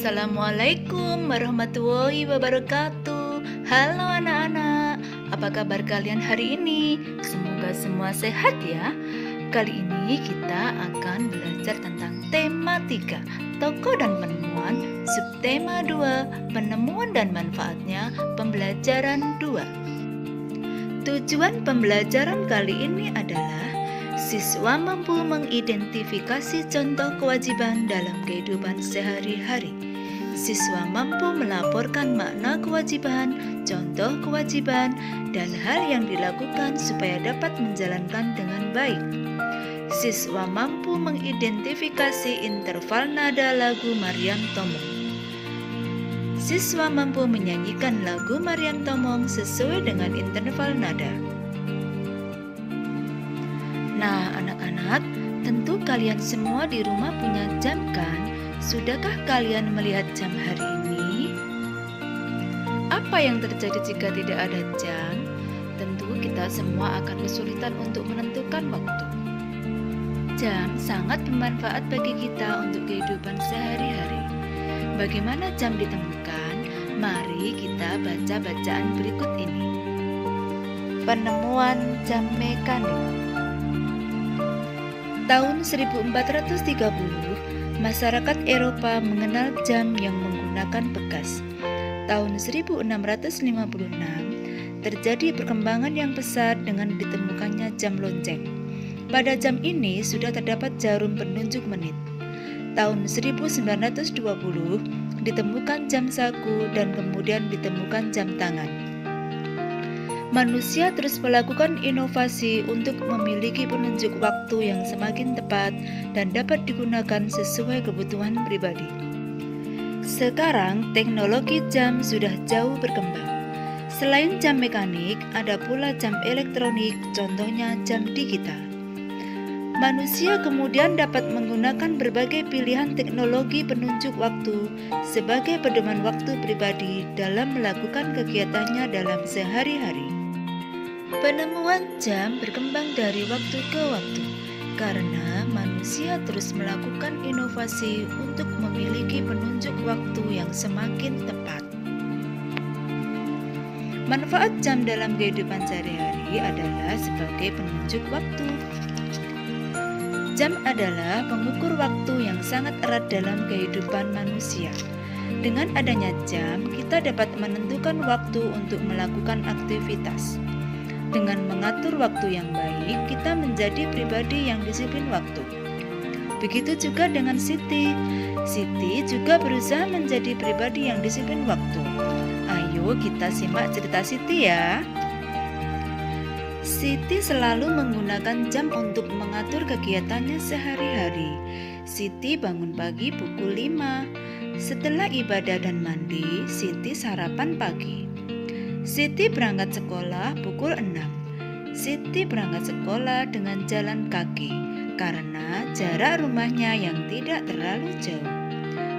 Assalamualaikum warahmatullahi wabarakatuh. Halo anak-anak, apa kabar kalian hari ini? Semoga semua sehat ya. Kali ini kita akan belajar tentang tema 3, tokoh dan penemuan, subtema 2, penemuan dan manfaatnya, pembelajaran 2. Tujuan pembelajaran kali ini adalah siswa mampu mengidentifikasi contoh kewajiban dalam kehidupan sehari-hari. Siswa mampu melaporkan makna kewajiban, contoh kewajiban, dan hal yang dilakukan supaya dapat menjalankan dengan baik. Siswa mampu mengidentifikasi interval nada lagu Maryam Tomong. Siswa mampu menyanyikan lagu Maryam Tomong sesuai dengan interval nada. Nah, anak-anak, tentu kalian semua di rumah punya jam kan? Sudahkah kalian melihat jam hari ini? Apa yang terjadi jika tidak ada jam? Tentu kita semua akan kesulitan untuk menentukan waktu. Jam sangat bermanfaat bagi kita untuk kehidupan sehari-hari. Bagaimana jam ditemukan? Mari kita baca bacaan berikut ini. Penemuan jam mekanik. Tahun 1430, masyarakat Eropa mengenal jam yang menggunakan bekas. Tahun 1656, terjadi perkembangan yang pesat dengan ditemukannya jam lonceng. Pada jam ini sudah terdapat jarum penunjuk menit. Tahun 1920, ditemukan jam saku dan kemudian ditemukan jam tangan. Manusia terus melakukan inovasi untuk memiliki penunjuk waktu yang semakin tepat dan dapat digunakan sesuai kebutuhan pribadi. Sekarang, teknologi jam sudah jauh berkembang. Selain jam mekanik, ada pula jam elektronik, contohnya jam digital. Manusia kemudian dapat menggunakan berbagai pilihan teknologi penunjuk waktu sebagai pedoman waktu pribadi dalam melakukan kegiatannya dalam sehari-hari. Penemuan jam berkembang dari waktu ke waktu karena manusia terus melakukan inovasi untuk memiliki penunjuk waktu yang semakin tepat. Manfaat jam dalam kehidupan sehari-hari adalah sebagai penunjuk waktu. Jam adalah pengukur waktu yang sangat erat dalam kehidupan manusia. Dengan adanya jam, kita dapat menentukan waktu untuk melakukan aktivitas. Dengan mengatur waktu yang baik, kita menjadi pribadi yang disiplin waktu. Begitu juga dengan Siti. Siti juga berusaha menjadi pribadi yang disiplin waktu. Ayo kita simak cerita Siti ya. Siti selalu menggunakan jam untuk mengatur kegiatannya sehari-hari. Siti bangun pagi pukul 5. Setelah ibadah dan mandi, Siti sarapan pagi. Siti berangkat sekolah pukul 6. Siti berangkat sekolah dengan jalan kaki karena jarak rumahnya yang tidak terlalu jauh.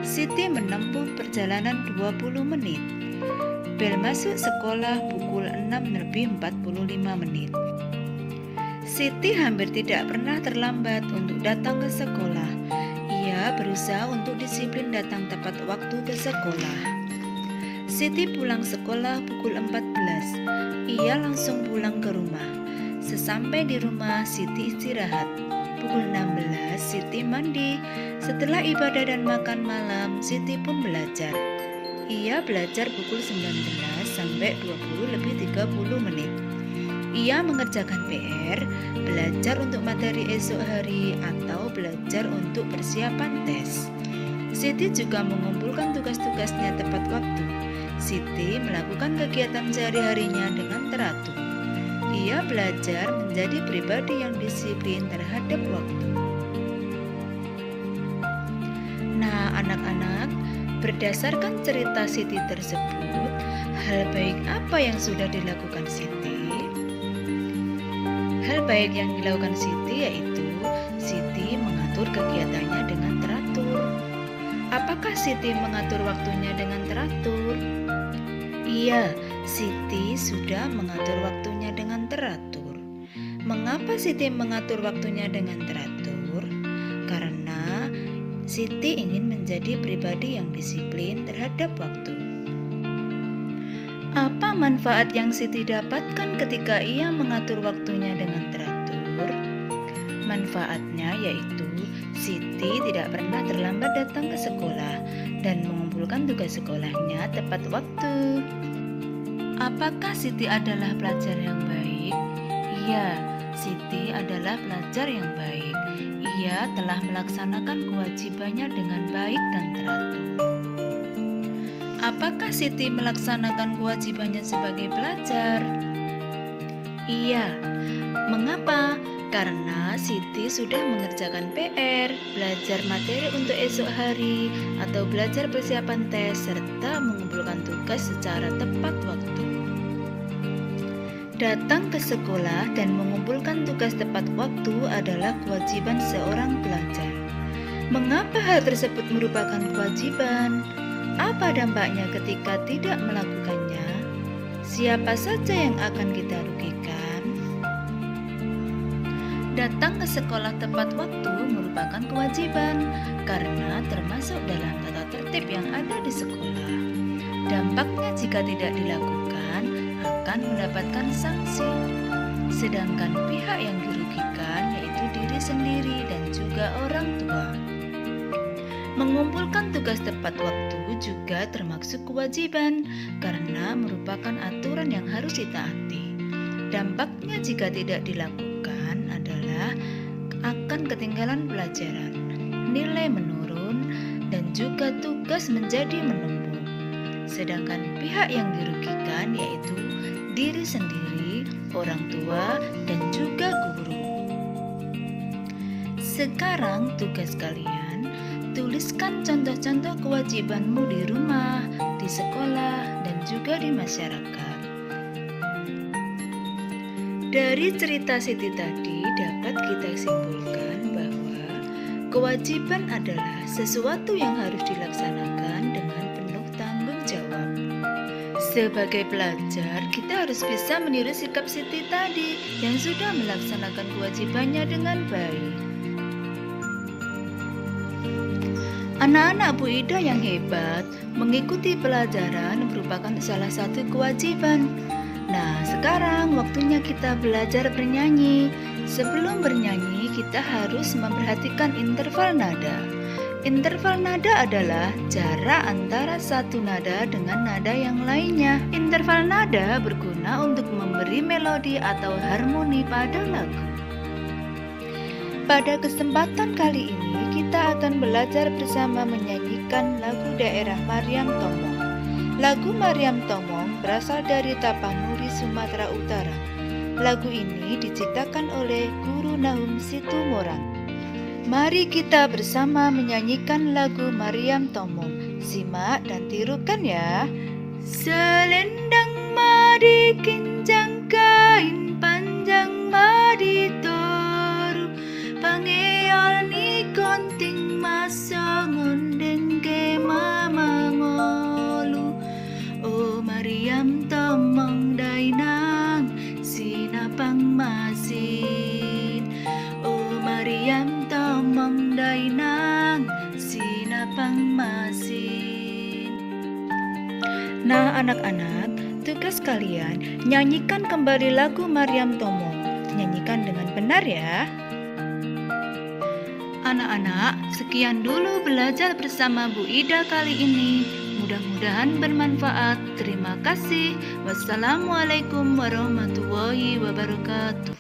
Siti menempuh perjalanan 20 menit. Bel masuk sekolah pukul 6:45 menit. Siti hampir tidak pernah terlambat untuk datang ke sekolah. Ia berusaha untuk disiplin datang tepat waktu ke sekolah. Siti pulang sekolah pukul 14. Ia langsung pulang ke rumah. Sesampai di rumah, Siti istirahat. Pukul 16, Siti mandi. Setelah ibadah dan makan malam, Siti pun belajar. Ia belajar pukul 19 sampai 20:30 menit. Ia mengerjakan PR, belajar untuk materi esok hari, atau belajar untuk persiapan tes. Siti juga mengumpulkan tugas-tugasnya tepat waktu. Siti melakukan kegiatan sehari-harinya dengan teratur. Ia belajar menjadi pribadi yang disiplin terhadap waktu. Nah, anak-anak, berdasarkan cerita Siti tersebut, hal baik apa yang sudah dilakukan Siti? Hal baik yang dilakukan Siti yaitu Siti mengatur kegiatannya dengan teratur. Apakah Siti mengatur waktunya dengan teratur? Iya, Siti sudah mengatur waktunya dengan teratur. Mengapa Siti mengatur waktunya dengan teratur? Karena Siti ingin menjadi pribadi yang disiplin terhadap waktu. Apa manfaat yang Siti dapatkan ketika ia mengatur waktunya dengan teratur? Manfaatnya yaitu Siti tidak pernah terlambat datang ke sekolah dan mengumpulkan tugas sekolahnya tepat waktu. Apakah Siti adalah pelajar yang baik? Iya, Siti adalah pelajar yang baik. Ia telah melaksanakan kewajibannya dengan baik dan teratur. Apakah Siti melaksanakan kewajibannya sebagai pelajar? Iya. Mengapa? Karena Siti sudah mengerjakan PR, belajar materi untuk esok hari, atau belajar persiapan tes, serta mengumpulkan tugas secara tepat waktu. Datang ke sekolah dan mengumpulkan tugas tepat waktu adalah kewajiban seorang pelajar. Mengapa hal tersebut merupakan kewajiban? Apa dampaknya ketika tidak melakukannya? Siapa saja yang akan kita rugikan? Datang ke sekolah tepat waktu merupakan kewajiban karena termasuk dalam tata tertib yang ada di sekolah. Dampaknya jika tidak dilakukan akan mendapatkan sanksi. Sedangkan pihak yang dirugikan yaitu diri sendiri dan juga orang tua. Mengumpulkan tugas tepat waktu juga termasuk kewajiban karena merupakan aturan yang harus ditaati. Dampaknya jika tidak dilakukan adalah akan ketinggalan pelajaran, nilai menurun, dan juga tugas menjadi menumpuk. Sedangkan pihak yang dirugikan yaitu diri sendiri, orang tua, dan juga guru. Sekarang tugas kalian, tuliskan contoh-contoh kewajibanmu di rumah, di sekolah, dan juga di masyarakat. Dari cerita Siti tadi dapat kita simpulkan bahwa kewajiban adalah sesuatu yang harus dilaksanakan dengan penuh tanggung jawab. Sebagai pelajar, kita harus bisa meniru sikap Siti tadi yang sudah melaksanakan kewajibannya dengan baik. Anak-anak Bu Ida yang hebat, mengikuti pelajaran merupakan salah satu kewajiban. Nah, sekarang waktunya kita belajar bernyanyi. Sebelum bernyanyi, kita harus memperhatikan interval nada. Interval nada adalah jarak antara satu nada dengan nada yang lainnya. Interval nada berguna untuk memberi melodi atau harmoni pada lagu. Pada kesempatan kali ini, kita akan belajar bersama menyanyikan lagu daerah Mariam Tomong. Lagu Mariam Tomong berasal dari Tapanuli, Sumatera Utara. Lagu ini diciptakan oleh Guru Nahum Situmorang. Mari kita bersama menyanyikan lagu Mariam Tomong. Simak dan tirukan ya. Selendang madi kinjang kain panjang madi toru, pangeol ni konting masongon dengke mama ngolu. O Mariam Tomong dainang sinapang masin. O Mariam Tomong dainang sinapang masin. Nah anak-anak, tugas kalian nyanyikan kembali lagu Mariam Tomong. Nyanyikan dengan benar ya. Anak-anak, sekian dulu belajar bersama Bu Ida kali ini. Mudah-mudahan bermanfaat. Terima kasih. Wassalamualaikum warahmatullahi wabarakatuh.